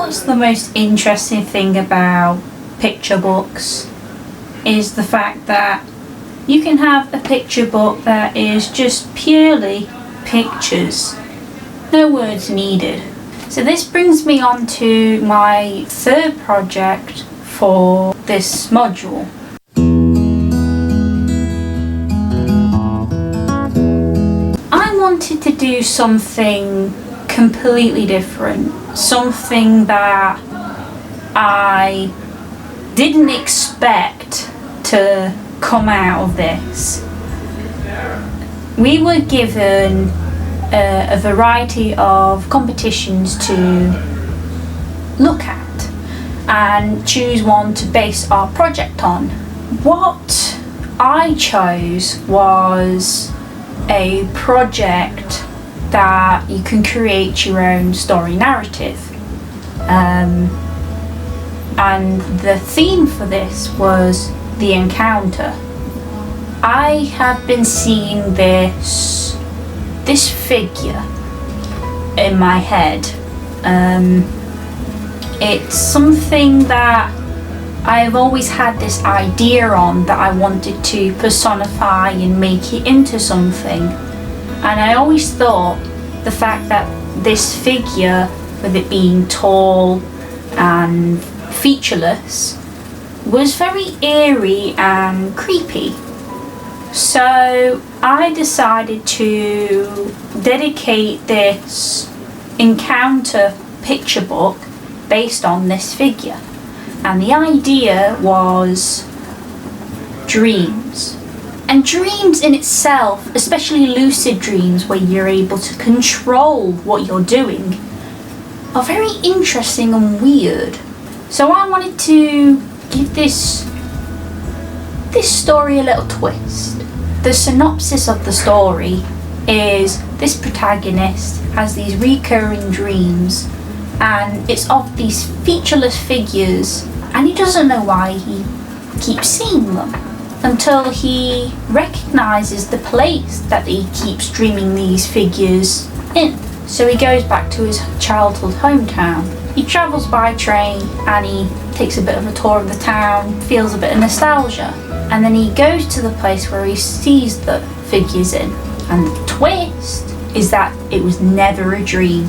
What's the most interesting thing about picture books is the fact that you can have a picture book that is just purely pictures, no words needed. So this brings me on to my third project for this module. I wanted to do something completely different, something that I didn't expect to come out of this. We were given a variety of competitions to look at and choose one to base our project on. What I chose was a project that you can create your own story narrative. And the theme for this was the encounter. I have been seeing this figure in my head. It's something that I've always had this idea on that I wanted to personify and make it into something. And I always thought the fact that this figure, with it being tall and featureless, was very eerie and creepy. So I decided to dedicate this encounter picture book based on this figure. And the idea was dreams. And dreams in itself, especially lucid dreams where you're able to control what you're doing, are very interesting and weird. So I wanted to give this story a little twist. The synopsis of the story is this protagonist has these recurring dreams, and it's of these featureless figures, and he doesn't know why he keeps seeing them until he recognises the place that he keeps dreaming these figures in. So he goes back to his childhood hometown. He travels by train and he takes a bit of a tour of the town, feels a bit of nostalgia, and then he goes to the place where he sees the figures in. And the twist is that it was never a dream,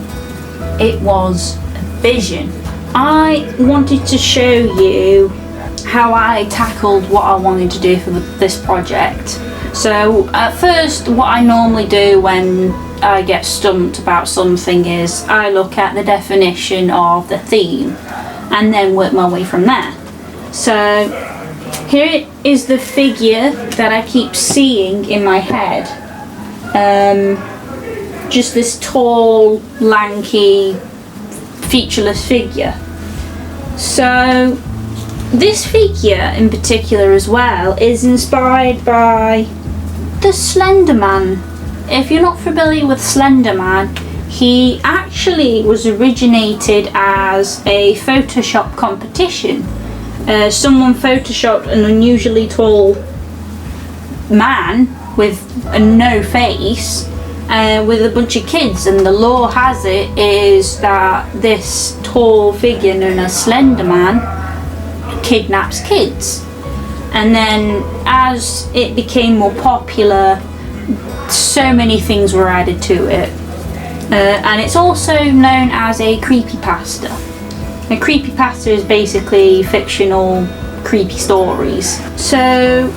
it was a vision. I wanted to show you how I tackled what I wanted to do for this project. So at first, what I normally do when I get stumped about something is I look at the definition of the theme and then work my way from there. So here is the figure that I keep seeing in my head. Just this tall, lanky, featureless figure. So this figure in particular as well is inspired by the Slender Man. If you're not familiar with Slender Man, he actually was originated as a Photoshop competition. Someone photoshopped an unusually tall man with no face with a bunch of kids, and the lore has it is that this tall figure known as Slender Man kidnaps kids. And then as it became more popular, so many things were added to it. And it's also known as a creepypasta. A creepypasta is basically fictional creepy stories. So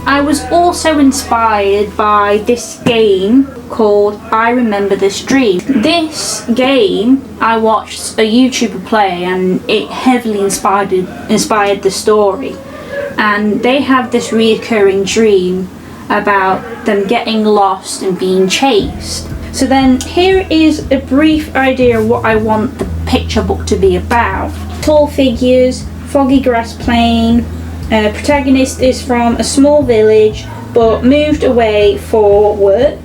I was also inspired by this game called I Remember This Dream. This game I watched a YouTuber play and it heavily inspired the story. And they have this reoccurring dream about them getting lost and being chased. So then here is a brief idea of what I want the picture book to be about. Tall figures, foggy grass plain. Protagonist is from a small village but moved away for work,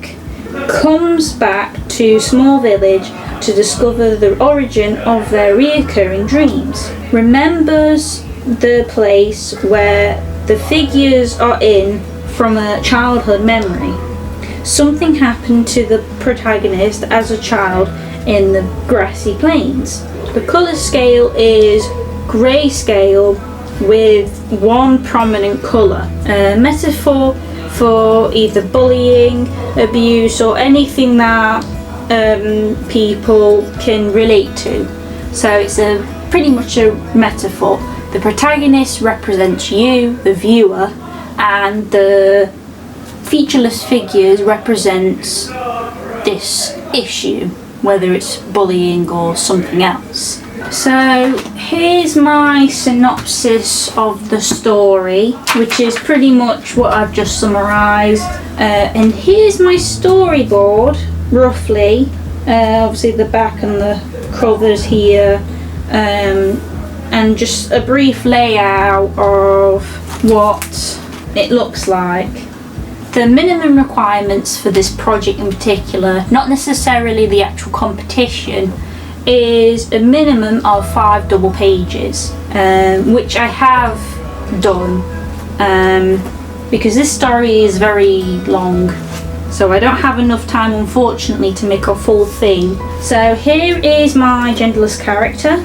comes back to small village to discover the origin of their reoccurring dreams, remembers the place where the figures are in from a childhood memory. Something happened to the protagonist as a child in the grassy plains. The colour scale is grayscale with one prominent colour, a metaphor for either bullying, abuse, or anything that people can relate to. So it's pretty much a metaphor. The protagonist represents you, the viewer, and the featureless figures represents this issue, whether it's bullying or something else. So here's my synopsis of the story, which is pretty much what I've just summarised, and here's my storyboard roughly. Obviously the back and the covers here, and just a brief layout of what it looks like. The minimum requirements for this project in particular, not necessarily the actual competition, is a minimum of 5 double pages, which I have done, because this story is very long, so I don't have enough time unfortunately to make a full thing. So here is my genderless character,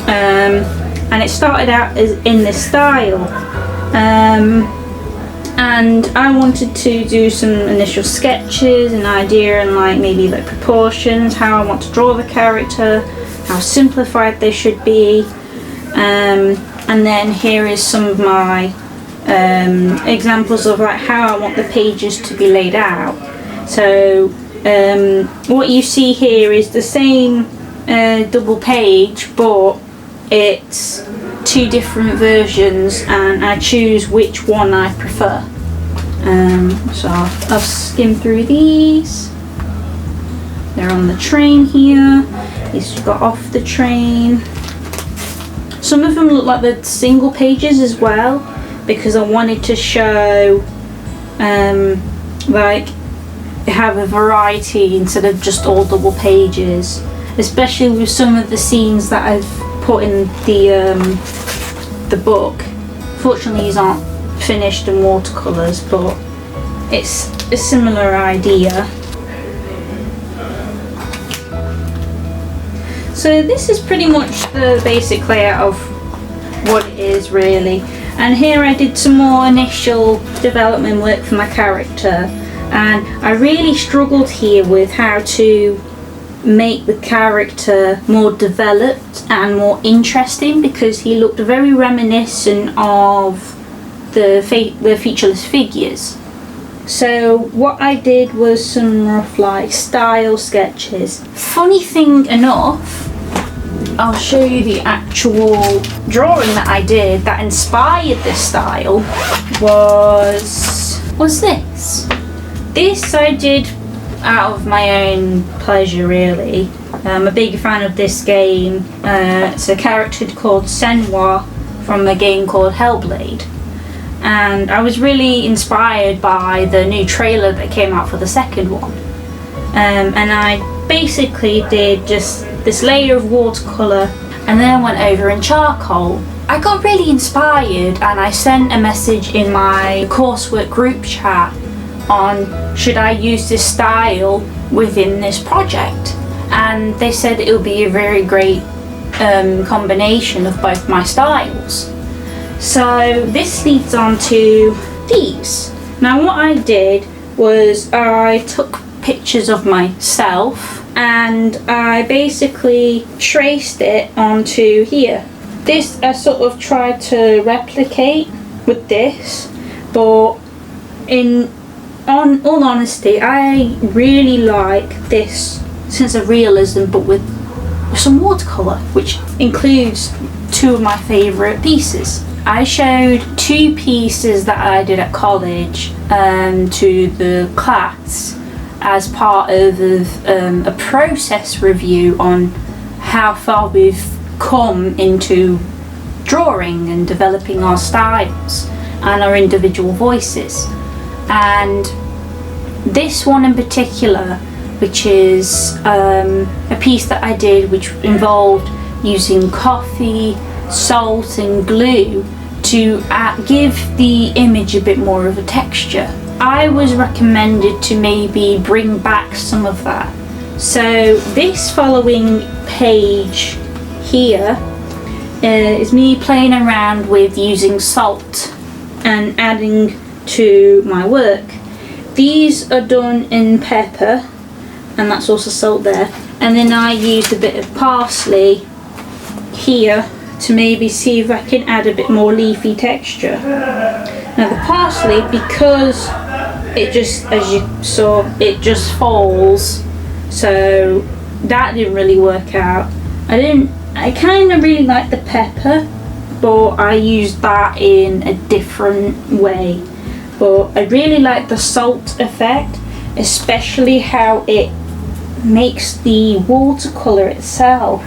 and it started out as in this style, and I wanted to do some initial sketches, an idea, and like maybe like proportions, how I want to draw the character, how simplified they should be, and then here is some of my examples of like how I want the pages to be laid out. So what you see here is the same double page, but it's 2 different versions, and I choose which one I prefer. So I've skimmed through these. They're on the train here. He's got off the train. Some of them look like the single pages as well, because I wanted to show like have a variety instead of just all double pages, especially with some of the scenes that I've put in the book. Fortunately these aren't finished in watercolours, but it's a similar idea. So this is pretty much the basic layout of what it is really, and here I did some more initial development work for my character, and I really struggled here with how to make the character more developed and more interesting, because he looked very reminiscent of the featureless figures. So what I did was some rough like style sketches. Funny thing enough, I'll show you the actual drawing that I did that inspired this style was this. This I did out of my own pleasure really. I'm a big fan of this game. It's a character called Senwa from a game called Hellblade, and I was really inspired by the new trailer that came out for the second one, and I basically did just this layer of watercolour, and then I went over in charcoal. I got really inspired, and I sent a message in my coursework group chat on should I use this style within this project, and they said it would be a very great combination of both my styles. So this leads on to these. Now what I did was I took pictures of myself and I basically traced it onto here. This I sort of tried to replicate with this, but in all honesty I really like this sense of realism, but with some watercolour, which includes 2 of my favourite pieces. I showed 2 pieces that I did at college to the class as part of a process review on how far we've come into drawing and developing our styles and our individual voices. And this one in particular, which is a piece that I did which involved using coffee, salt and glue to give the image a bit more of a texture. I was recommended to maybe bring back some of that So this following page here is me playing around with using salt and adding to my work. These are done in pepper, and that's also salt there, and then I used a bit of parsley here to maybe see if I can add a bit more leafy texture. Now the parsley, because it just, as you saw, it just falls, so that didn't really work out. I kind of really like the pepper, but I used that in a different way. But I really like the salt effect, especially how it makes the watercolour itself.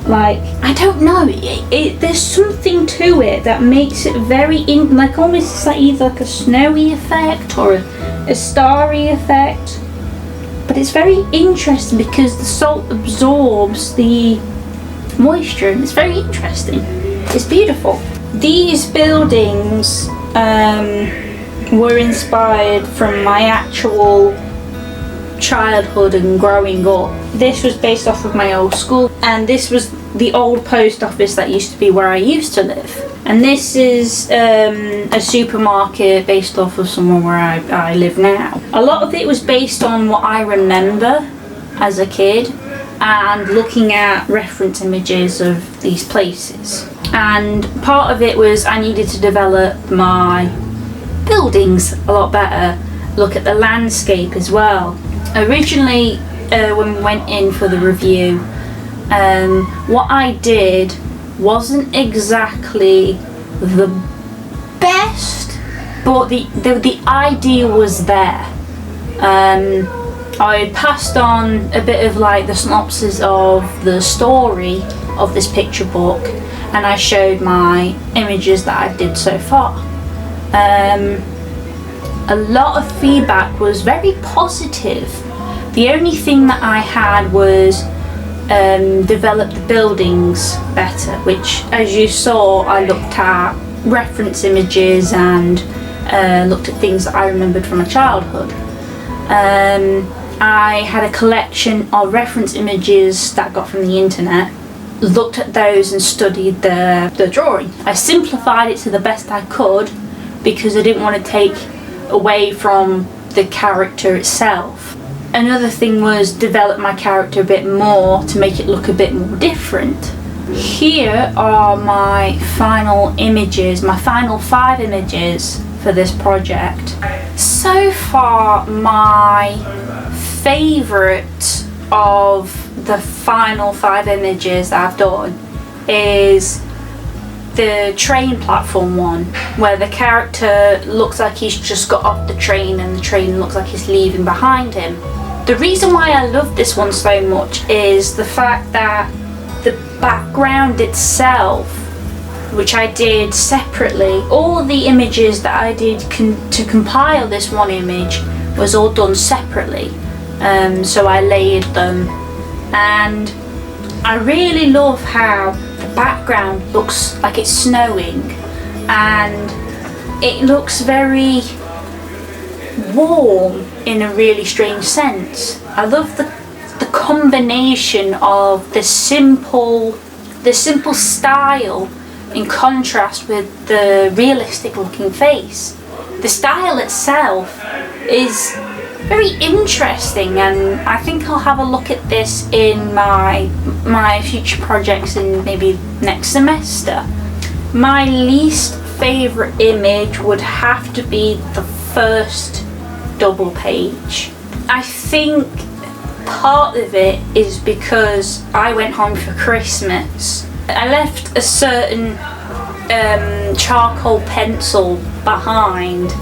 Like, I don't know, there's something to it that makes it very, like almost it's like either like a snowy effect or a starry effect. But it's very interesting because the salt absorbs the moisture, and it's very interesting. It's beautiful. These buildings were inspired from my actual childhood and growing up. This was based off of my old school, and this was the old post office that used to be where I used to live. And this is a supermarket based off of somewhere where I live now. A lot of it was based on what I remember as a kid and looking at reference images of these places. And part of it was I needed to develop my buildings a lot better, look at the landscape as well. Originally, when we went in for the review, what I did wasn't exactly the best, but the idea was there. I passed on a bit of like the synopsis of the story of this picture book, and I showed my images that I did so far. A lot of feedback was very positive. The only thing that I had was develop the buildings better, which, as you saw, I looked at reference images and looked at things that I remembered from my childhood. I had a collection of reference images that I got from the internet, looked at those and studied the drawing. I simplified it to the best I could because I didn't want to take away from the character itself. Another thing was develop my character a bit more to make it look a bit more different. Here are my final images, my final 5 images for this project. So far, my favourite of the final 5 images that I've done is the train platform one, where the character looks like he's just got off the train and the train looks like it's leaving behind him. The reason why I love this one so much is the fact that the background itself, which I did separately, all the images that I did to compile this one image was all done separately. So I layered them, and I really love how the background looks like it's snowing, and it looks very warm in a really strange sense. I love the combination of the simple style in contrast with the realistic looking face. The style itself is very interesting, and I think I'll have a look at this in my future projects in maybe next semester. My least favourite image would have to be the first double page. I think part of it is because I went home for Christmas. I left a certain charcoal pencil behind,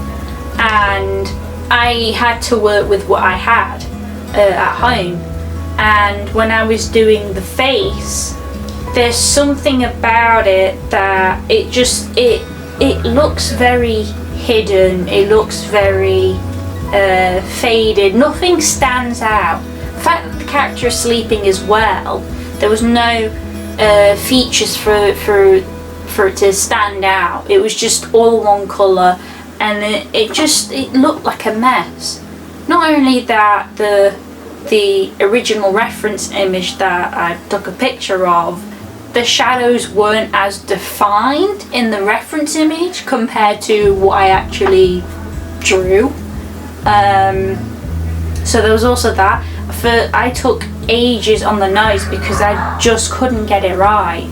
and I had to work with what I had at home. And when I was doing the face, there's something about it that it looks very hidden, it looks very faded, nothing stands out. The fact that the character is sleeping as well, there was no features for it to stand out. It was just all one colour, and it looked like a mess. Not only that, the the original reference image that I took a picture of, the shadows weren't as defined in the reference image compared to what I actually drew. So there was also that. I took ages on the nose because I just couldn't get it right.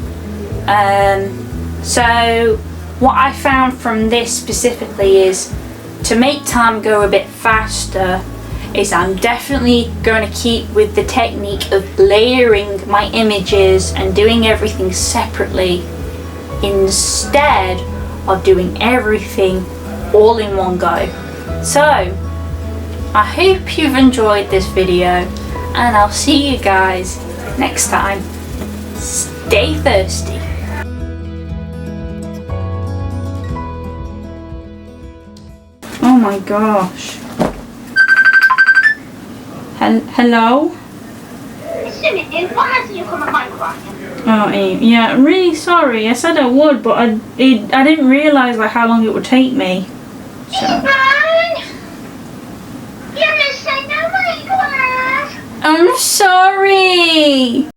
So what I found from this specifically is to make time go a bit faster is I'm definitely going to keep with the technique of layering my images and doing everything separately instead of doing everything all in one go. So I hope you've enjoyed this video and I'll see you guys next time. Stay thirsty. Oh my gosh. Hello? Oh, yeah, I'm really sorry. I said I would, but I didn't realise like how long it would take me. So. You're missing out my class. I'm sorry.